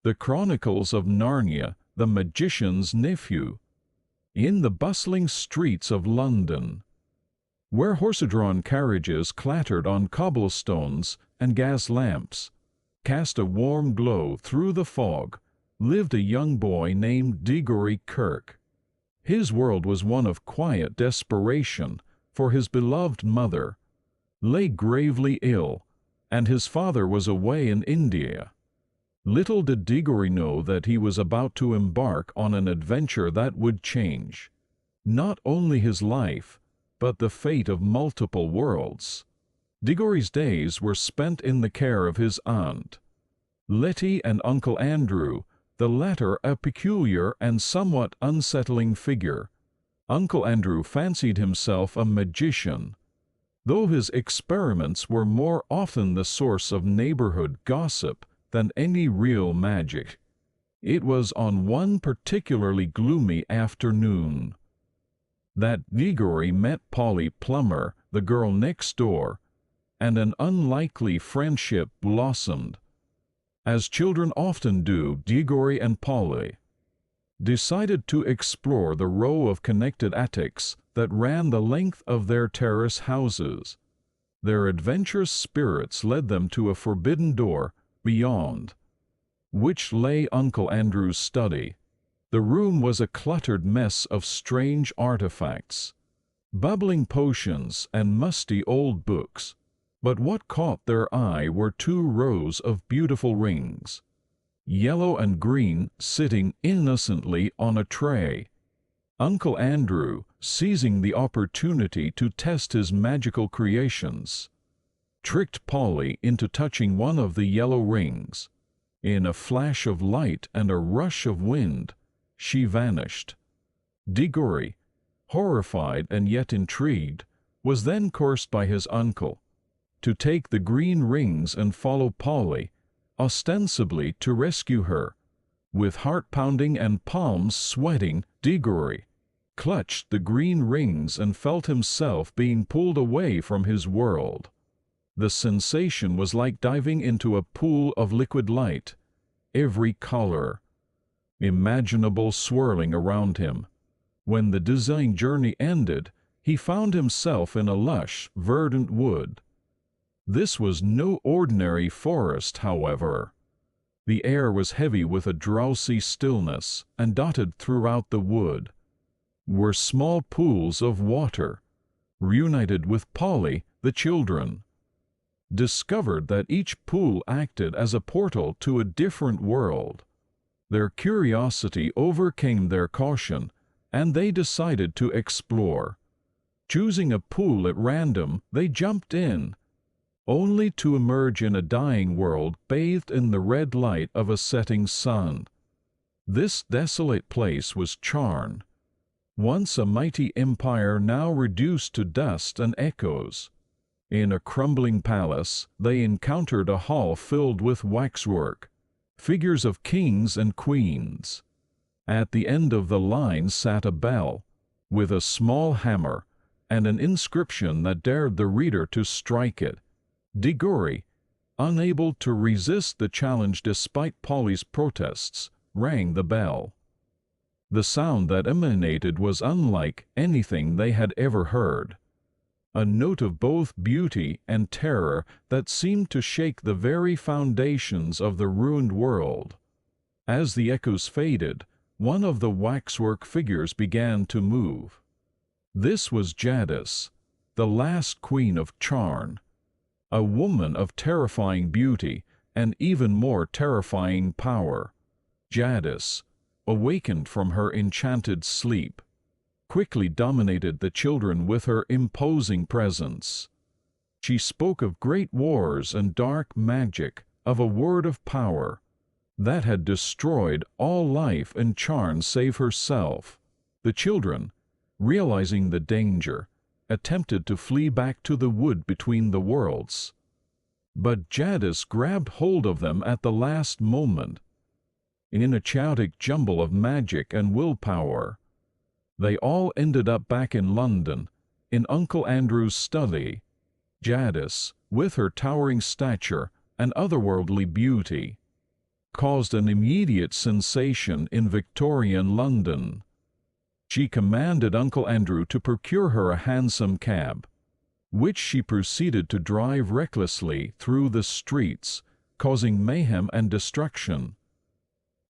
The Chronicles of Narnia, the Magician's Nephew. In the bustling streets of London, where horse-drawn carriages clattered on cobblestones and gas lamps cast a warm glow through the fog, lived a young boy named Diggory Kirke. His world was one of quiet desperation, for his beloved mother lay gravely ill, and his father was away in India. Little did Diggory know that he was about to embark on an adventure that would change not only his life, but the fate of multiple worlds. Diggory's days were spent in the care of his aunt Letty and Uncle Andrew, the latter a peculiar and somewhat unsettling figure. Uncle Andrew fancied himself a magician, though his experiments were more often the source of neighborhood gossip than any real magic. It was on one particularly gloomy afternoon that Diggory met Polly Plummer, the girl next door, and an unlikely friendship blossomed. As children often do, Diggory and Polly decided to explore the row of connected attics that ran the length of their terrace houses. Their adventurous spirits led them to a forbidden door beyond which lay Uncle Andrew's study. The room was a cluttered mess of strange artifacts, bubbling potions and musty old books. But what caught their eye were 2 rows of beautiful rings, yellow and green, sitting innocently on a tray. Uncle Andrew, seizing the opportunity to test his magical creations, tricked Polly into touching one of the yellow rings. In a flash of light and a rush of wind, she vanished. Diggory, horrified and yet intrigued, was then cursed by his uncle to take the green rings and follow Polly, ostensibly to rescue her. With heart pounding and palms sweating, Diggory clutched the green rings and felt himself being pulled away from his world. The sensation was like diving into a pool of liquid light, every color imaginable swirling around him. When the dizzying journey ended, he found himself in a lush, verdant wood. This was no ordinary forest, however. The air was heavy with a drowsy stillness, and dotted throughout the wood were small pools of water. Reunited with Polly, the children discovered that each pool acted as a portal to a different world. Their curiosity overcame their caution, and they decided to explore. Choosing a pool at random, they jumped in, only to emerge in a dying world bathed in the red light of a setting sun. This desolate place was Charn, once a mighty empire now reduced to dust and echoes. In a crumbling palace, they encountered a hall filled with waxwork, figures of kings and queens. At the end of the line sat a bell, with a small hammer, and an inscription that dared the reader to strike it. Diggory, unable to resist the challenge despite Polly's protests, rang the bell. The sound that emanated was unlike anything they had ever heard, a note of both beauty and terror that seemed to shake the very foundations of the ruined world. As the echoes faded, one of the waxwork figures began to move. This was Jadis, the last queen of Charn, a woman of terrifying beauty and even more terrifying power. Jadis, awakened from her enchanted sleep, quickly dominated the children with her imposing presence. She spoke of great wars and dark magic, of a word of power that had destroyed all life in Charn save herself. The children, realizing the danger, attempted to flee back to the wood between the worlds. But Jadis grabbed hold of them at the last moment. In a chaotic jumble of magic and willpower, they all ended up back in London, in Uncle Andrew's study. Jadis, with her towering stature and otherworldly beauty, caused an immediate sensation in Victorian London. She commanded Uncle Andrew to procure her a hansom cab, which she proceeded to drive recklessly through the streets, causing mayhem and destruction.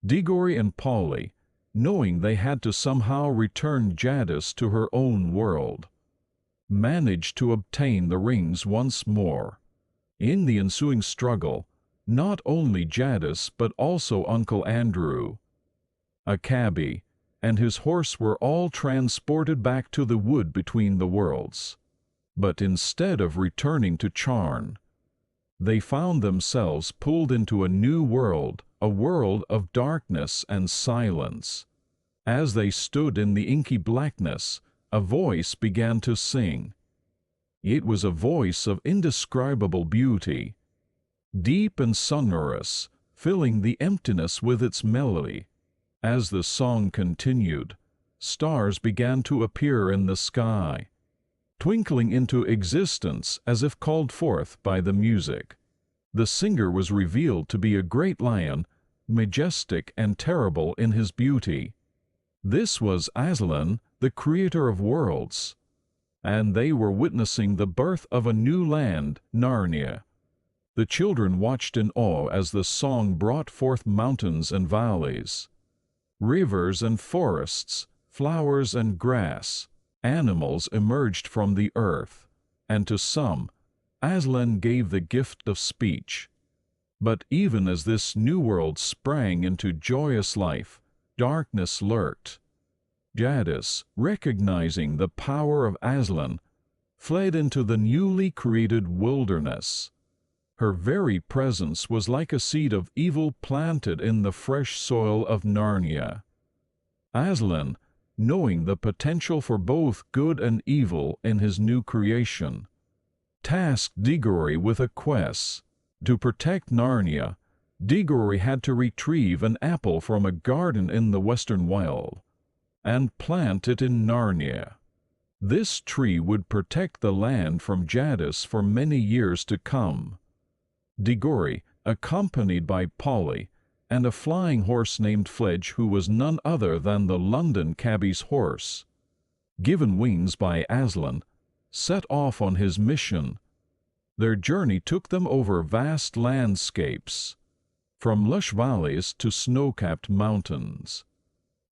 Diggory and Polly, knowing they had to somehow return Jadis to her own world, managed to obtain the rings once more. In the ensuing struggle, not only Jadis but also Uncle Andrew, a cabby, and his horse were all transported back to the wood between the worlds. But instead of returning to Charn, they found themselves pulled into a new world, a world of darkness and silence. As they stood in the inky blackness, a voice began to sing. It was a voice of indescribable beauty, deep and sonorous, filling the emptiness with its melody. As the song continued, stars began to appear in the sky, twinkling into existence as if called forth by the music. The singer was revealed to be a great lion, majestic and terrible in his beauty. This was Aslan, the creator of worlds, and they were witnessing the birth of a new land, Narnia. The children watched in awe as the song brought forth mountains and valleys, rivers and forests, flowers and grass. Animals emerged from the earth, and to some, Aslan gave the gift of speech. But even as this new world sprang into joyous life, darkness lurked. Jadis, recognizing the power of Aslan, fled into the newly created wilderness. Her very presence was like a seed of evil planted in the fresh soil of Narnia. Aslan, knowing the potential for both good and evil in his new creation, tasked Diggory with a quest. To protect Narnia, Diggory had to retrieve an apple from a garden in the Western Wild and plant it in Narnia. This tree would protect the land from Jadis for many years to come. Diggory, accompanied by Polly and a flying horse named Fledge, who was none other than the London cabbie's horse, given wings by Aslan, set off on his mission. Their journey took them over vast landscapes, from lush valleys to snow-capped mountains.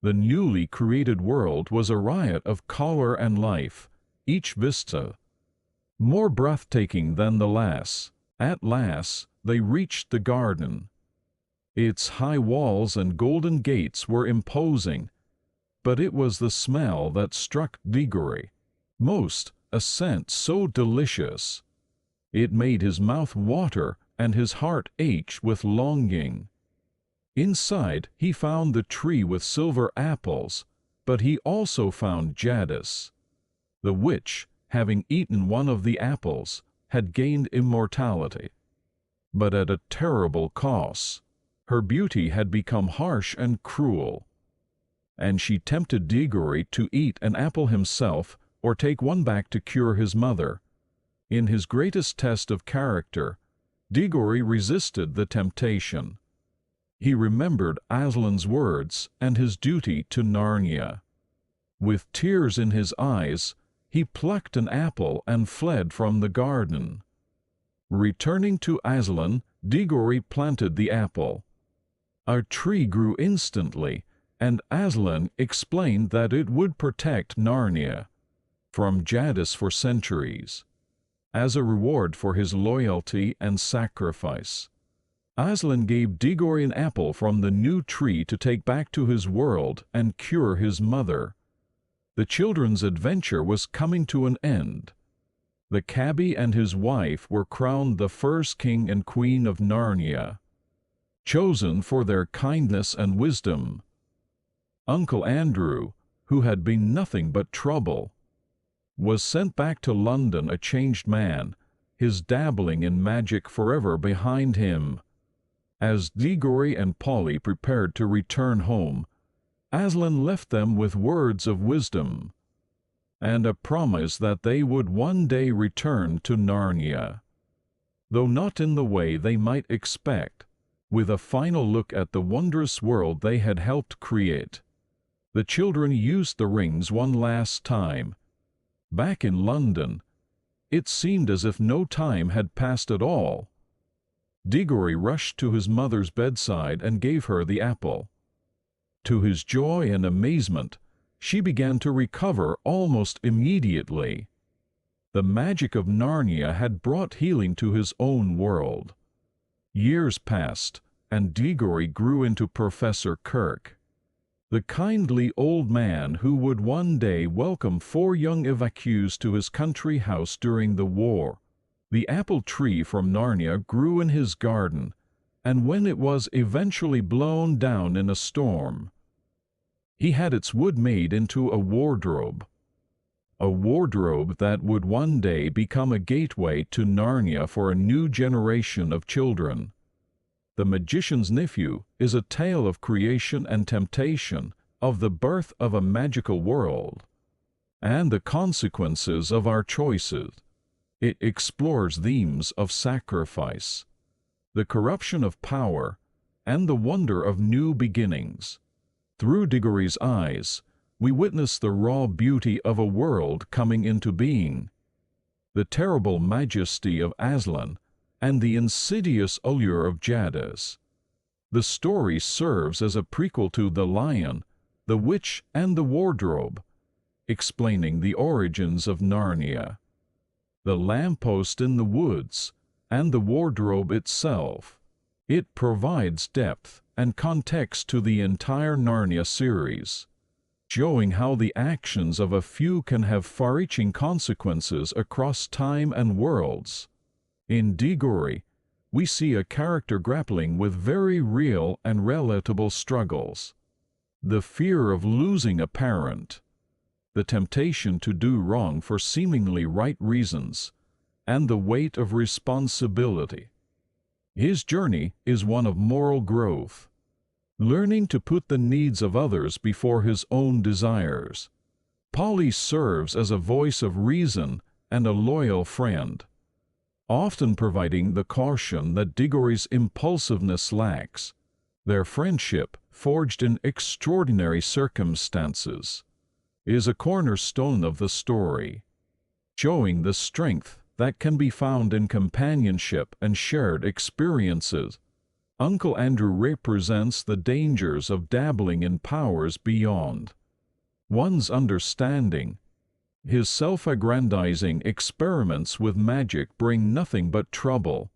The newly created world was a riot of color and life, each vista more breathtaking than the last. At last they reached the garden. Its high walls and golden gates were imposing, but it was the smell that struck Diggory most, a scent so delicious. It made his mouth water and his heart ache with longing. Inside he found the tree with silver apples, but he also found Jadis. The witch, having eaten one of the apples, had gained immortality, but at a terrible cost. Her beauty had become harsh and cruel, and she tempted Diggory to eat an apple himself or take one back to cure his mother. In his greatest test of character, Diggory resisted the temptation. He remembered Aslan's words and his duty to Narnia. With tears in his eyes, he plucked an apple and fled from the garden. Returning to Aslan, Diggory planted the apple. A tree grew instantly, and Aslan explained that it would protect Narnia from Jadis for centuries. As a reward for his loyalty and sacrifice, Aslan gave Diggory an apple from the new tree to take back to his world and cure his mother. The children's adventure was coming to an end. The cabbie and his wife were crowned the first king and queen of Narnia, chosen for their kindness and wisdom. Uncle Andrew, who had been nothing but trouble, was sent back to London a changed man, his dabbling in magic forever behind him. As Diggory and Polly prepared to return home, Aslan left them with words of wisdom and a promise that they would one day return to Narnia, though not in the way they might expect. with a final look at the wondrous world they had helped create. The children used the rings one last time. Back in London, it seemed as if no time had passed at all. Diggory rushed to his mother's bedside and gave her the apple. To his joy and amazement, she began to recover almost immediately. The magic of Narnia had brought healing to his own world. Years passed, and Diggory grew into Professor Kirk, the kindly old man who would one day welcome 4 young evacuees to his country house during the war. The apple tree from Narnia grew in his garden, and when it was eventually blown down in a storm, he had its wood made into a wardrobe that would one day become a gateway to Narnia for a new generation of children. The Magician's Nephew is a tale of creation and temptation, of the birth of a magical world, and the consequences of our choices. It explores themes of sacrifice, the corruption of power, and the wonder of new beginnings. Through Diggory's eyes, we witness the raw beauty of a world coming into being, the terrible majesty of Aslan, and the insidious allure of Jadis. The story serves as a prequel to The Lion, the Witch, and the Wardrobe, explaining the origins of Narnia, the lamppost in the woods, and the wardrobe itself. It provides depth and context to the entire Narnia series, showing how the actions of a few can have far-reaching consequences across time and worlds. In Diggory, we see a character grappling with very real and relatable struggles. The fear of losing a parent, the temptation to do wrong for seemingly right reasons, and the weight of responsibility. His journey is one of moral growth, learning to put the needs of others before his own desires. Polly serves as a voice of reason and a loyal friend, often providing the caution that Diggory's impulsiveness lacks. Their friendship, forged in extraordinary circumstances, is a cornerstone of the story, showing the strength that can be found in companionship and shared experiences. Uncle Andrew represents the dangers of dabbling in powers beyond one's understanding. His self-aggrandizing experiments with magic bring nothing but trouble,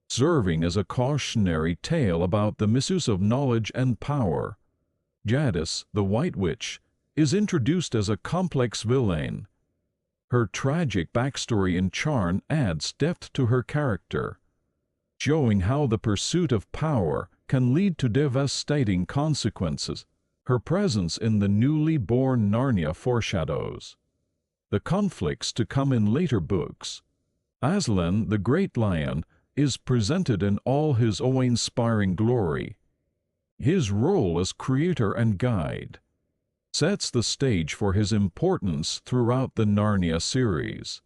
serving as a cautionary tale about the misuse of knowledge and power. Jadis, the White Witch, is introduced as a complex villain. Her tragic backstory and charm adds depth to her character, showing how the pursuit of power can lead to devastating consequences. Her presence in the newly born Narnia foreshadows the conflicts to come in later books. Aslan, the Great Lion, is presented in all his awe-inspiring glory. His role as creator and guide sets the stage for his importance throughout the Narnia series.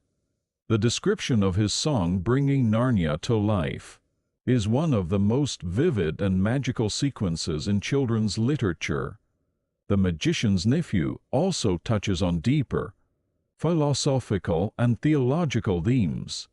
The description of his song bringing Narnia to life is one of the most vivid and magical sequences in children's literature. The Magician's Nephew also touches on deeper philosophical and theological themes,